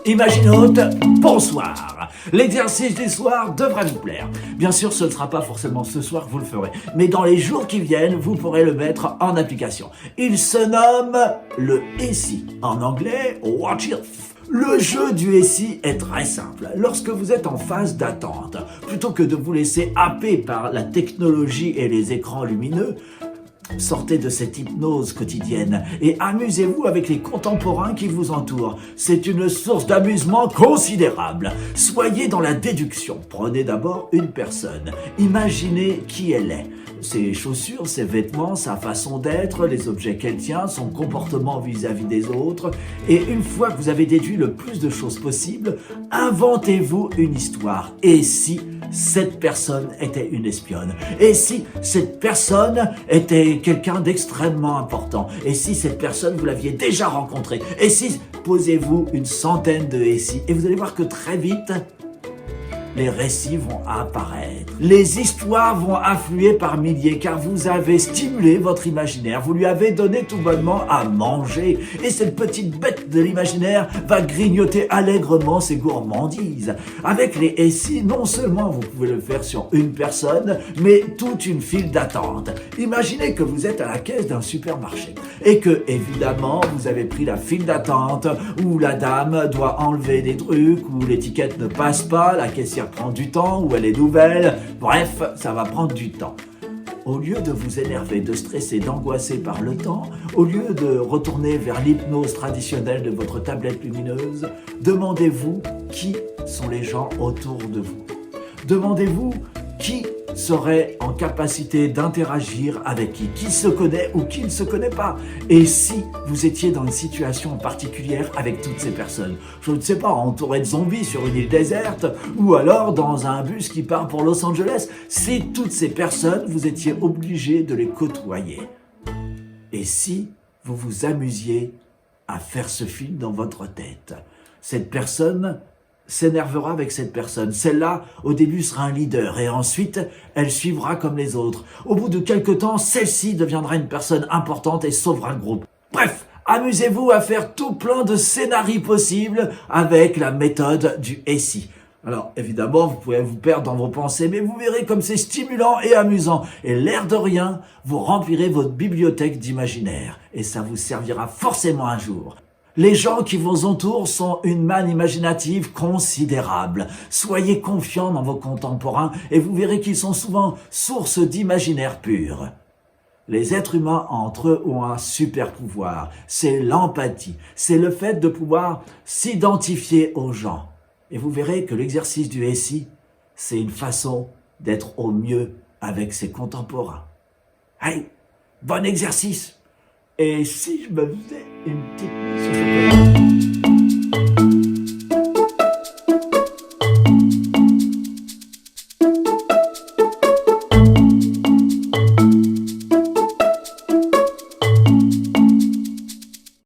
Imaginautes, bonsoir. L'exercice du soir devra vous plaire. Bien sûr, ce ne sera pas forcément ce soir que vous le ferez, mais dans les jours qui viennent, vous pourrez le mettre en application. Il se nomme le SI. En anglais, Watch It. Le jeu du SI est très simple. Lorsque vous êtes en phase d'attente, plutôt que de vous laisser happer par la technologie et les écrans lumineux, sortez de cette hypnose quotidienne et amusez-vous avec les contemporains qui vous entourent. C'est une source d'amusement considérable. Soyez dans la déduction. Prenez d'abord une personne. Imaginez qui elle est. Ses chaussures, ses vêtements, sa façon d'être, les objets qu'elle tient, son comportement vis-à-vis des autres. Et une fois que vous avez déduit le plus de choses possible, inventez-vous une histoire. Et si cette personne était une espionne? Et si cette personne était quelqu'un d'extrêmement important? Et si cette personne, vous l'aviez déjà rencontrée? Et si, posez-vous une centaine de et si, et vous allez voir que très vite, les récits vont apparaître. Les histoires vont affluer par milliers car vous avez stimulé votre imaginaire. Vous lui avez donné tout bonnement à manger. Et cette petite bête de l'imaginaire va grignoter allègrement ses gourmandises. Avec les SI, non seulement vous pouvez le faire sur une personne, mais toute une file d'attente. Imaginez que vous êtes à la caisse d'un supermarché et que, évidemment, vous avez pris la file d'attente où la dame doit enlever des trucs, où l'étiquette ne passe pas, la caissière prend du temps, où elle est nouvelle, bref, ça va prendre du temps. Au lieu de vous énerver, de stresser, d'angoisser par le temps, au lieu de retourner vers l'hypnose traditionnelle de votre tablette lumineuse, demandez-vous qui sont les gens autour de vous. Demandez-vous qui serait en capacité d'interagir avec qui se connaît ou qui ne se connaît pas. Et si vous étiez dans une situation particulière avec toutes ces personnes, je ne sais pas, entouré de zombies sur une île déserte, ou alors dans un bus qui part pour Los Angeles, si toutes ces personnes, vous étiez obligé de les côtoyer. Et si vous vous amusiez à faire ce film dans votre tête, cette personne s'énervera avec cette personne. Celle-là, au début, sera un leader et ensuite, elle suivra comme les autres. Au bout de quelque temps, celle-ci deviendra une personne importante et sauvera le groupe. Bref, amusez-vous à faire tout plein de scénarios possibles avec la méthode du SI. Alors, évidemment, vous pouvez vous perdre dans vos pensées, mais vous verrez comme c'est stimulant et amusant. Et l'air de rien, vous remplirez votre bibliothèque d'imaginaire. Et ça vous servira forcément un jour. Les gens qui vous entourent sont une manne imaginative considérable. Soyez confiants dans vos contemporains et vous verrez qu'ils sont souvent source d'imaginaire pur. Les êtres humains entre eux ont un super pouvoir, c'est l'empathie, c'est le fait de pouvoir s'identifier aux gens. Et vous verrez que l'exercice du SI, c'est une façon d'être au mieux avec ses contemporains. Hey, bon exercice! Et si je me faisais une petite mise sur ce